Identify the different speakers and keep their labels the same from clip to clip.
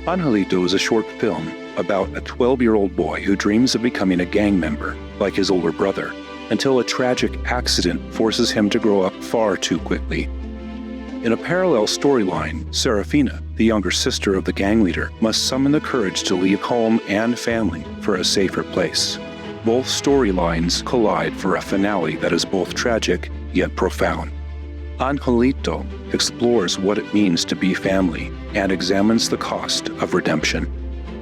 Speaker 1: Angelito is a short film about a 12-year-old boy who dreams of becoming a gang member, like his older brother, until a tragic accident forces him to grow up far too quickly. In a parallel storyline, Serafina, the younger sister of the gang leader, must summon the courage to leave home and family for a safer place. Both storylines collide for a finale that is both tragic yet profound. Angelito explores what it means to be family and examines the cost of redemption.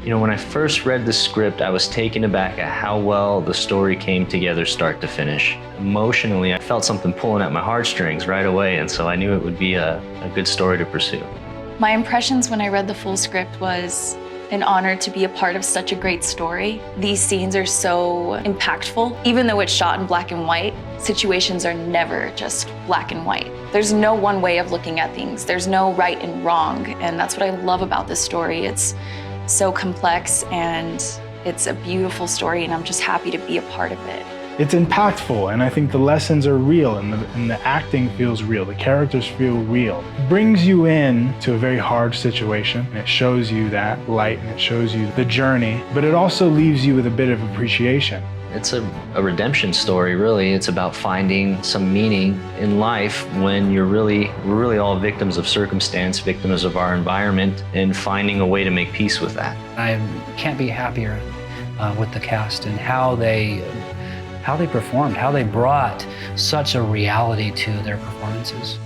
Speaker 2: You know, when I first read the script, I was taken aback at how well the story came together start to finish. Emotionally, I felt something pulling at my heartstrings right away, and so I knew it would be a good story to pursue.
Speaker 3: My impressions when I read the full script was an honor to be a part of such a great story. These scenes are so impactful. Even though it's shot in black and white, situations are never just black and white. There's no one way of looking at things. There's no right and wrong, and that's what I love about this story. It's so complex, and it's a beautiful story, and I'm just happy to be a part of it.
Speaker 4: It's impactful, and I think the lessons are real, and the acting feels real. The characters feel real. It brings you in to a very hard situation, and it shows you that light, and it shows you the journey, but it also leaves you with a bit of appreciation.
Speaker 2: It's a redemption story, really. It's about finding some meaning in life when we're really all victims of circumstance, victims of our environment, and finding a way to make peace with that.
Speaker 5: I can't be happier with the cast and how they performed, how they brought such a reality to their performances.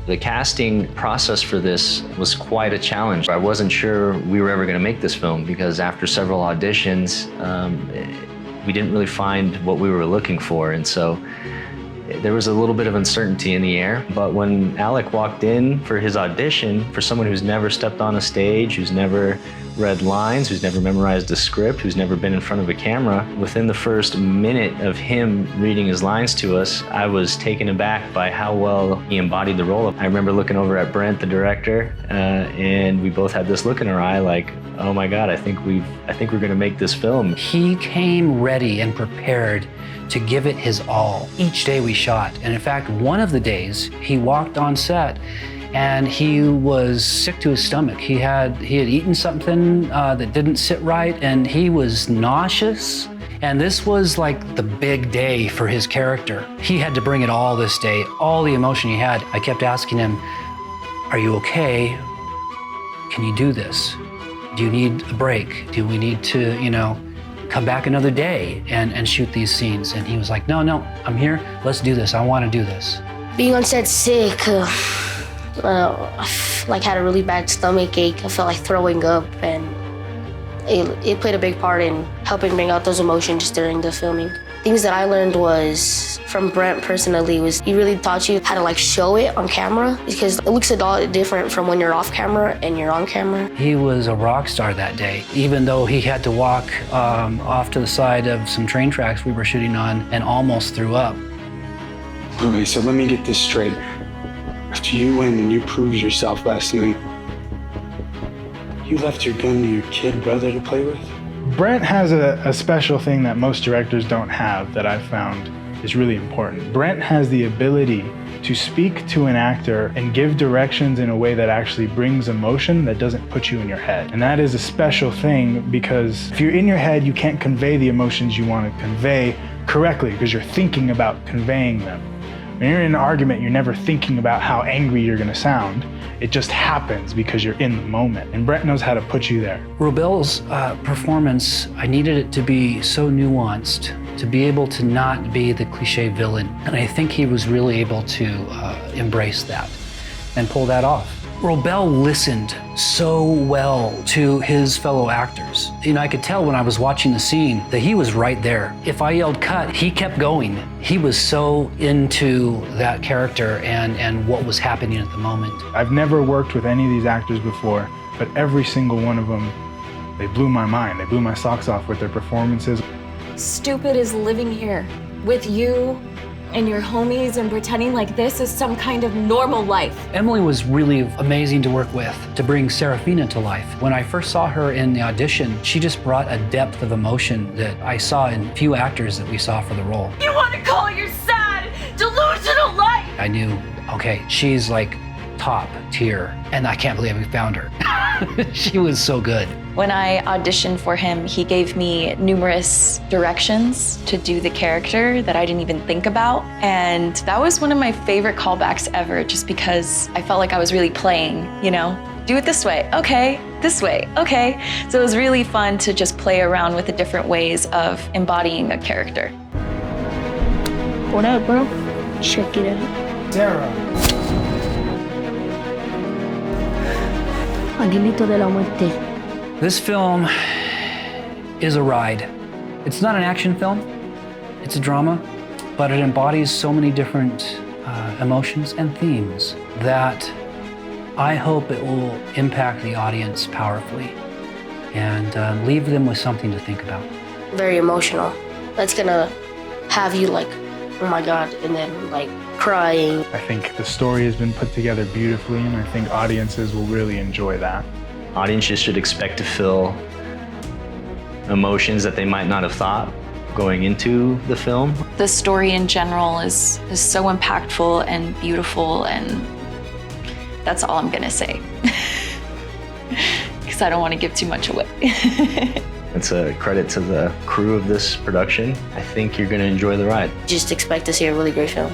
Speaker 2: The casting process for this was quite a challenge. I wasn't sure we were ever going to make this film because after several auditions, we didn't really find what we were looking for, and so there was a little bit of uncertainty in the air. But when Alec walked in for his audition, for someone who's never stepped on a stage, who's never read lines, who's never memorized a script, who's never been in front of a camera, within the first minute of him reading his lines to us, I was taken aback by how well he embodied the role. I remember looking over at Brent, the director, and we both had this look in our eye like, oh my God, I think we're gonna make this film.
Speaker 5: He came ready and prepared to give it his all each day we shot. And in fact, one of the days he walked on set and he was sick to his stomach. He had eaten something that didn't sit right, and he was nauseous. And this was like the big day for his character. He had to bring it all this day, all the emotion he had. I kept asking him, are you okay? Can you do this? Do you need a break? Do we need to, come back another day and shoot these scenes? And he was like, no, I'm here. Let's do this. I want to do this.
Speaker 6: Being on set sick, I had a really bad stomach ache. I felt like throwing up, and it played a big part in helping bring out those emotions during the filming. Things that I learned was from Brent personally was he really taught you how to show it on camera, because it looks a lot different from when you're off camera and you're on camera.
Speaker 5: He was a rock star that day, even though he had to walk off to the side of some train tracks we were shooting on and almost threw up.
Speaker 7: Okay, so let me get this straight. After you went and you proved yourself last night, you left your gun to your kid brother to play with?
Speaker 4: Brent has a special thing that most directors don't have that I've found is really important. Brent has the ability to speak to an actor and give directions in a way that actually brings emotion that doesn't put you in your head. And that is a special thing, because if you're in your head, you can't convey the emotions you want to convey correctly because you're thinking about conveying them. When you're in an argument, you're never thinking about how angry you're going to sound. It just happens because you're in the moment. And Brent knows how to put you there.
Speaker 5: Robel's performance, I needed it to be so nuanced, to be able to not be the cliche villain. And I think he was really able to embrace that and pull that off. Robel listened so well to his fellow actors. I could tell when I was watching the scene that he was right there. If I yelled cut, he kept going. He was so into that character and what was happening at the moment.
Speaker 4: I've never worked with any of these actors before, but every single one of them, they blew my mind. They blew my socks off with their performances.
Speaker 3: Stupid is living here with you and your homies and pretending like this is some kind of normal life.
Speaker 5: Emily was really amazing to work with, to bring Serafina to life. When I first saw her in the audition, she just brought a depth of emotion that I saw in few actors that we saw for the role.
Speaker 3: You want to call your sad, delusional life?
Speaker 5: I knew, okay, she's like top tier. And I can't believe we found her. She was so good.
Speaker 3: When I auditioned for him, he gave me numerous directions to do the character that I didn't even think about. And that was one of my favorite callbacks ever, just because I felt like I was really playing, you know? Do it this way, okay, this way, okay. So it was really fun to just play around with the different ways of embodying a character.
Speaker 6: What up, bro? Check it out.
Speaker 4: Sarah.
Speaker 6: Angelito de la Muerte.
Speaker 5: This film is a ride. It's not an action film, it's a drama, but it embodies so many different emotions and themes that I hope it will impact the audience powerfully and leave them with something to think about.
Speaker 6: Very emotional. That's gonna have you like, oh my God, and then like crying.
Speaker 4: I think the story has been put together beautifully, and I think audiences will really enjoy that.
Speaker 2: Audiences should expect to feel emotions that they might not have thought going into the film.
Speaker 3: The story in general is so impactful and beautiful, and that's all I'm gonna say. Because I don't want to give too much away.
Speaker 2: It's a credit to the crew of this production. I think you're gonna enjoy the ride.
Speaker 6: Just expect to see a really great film.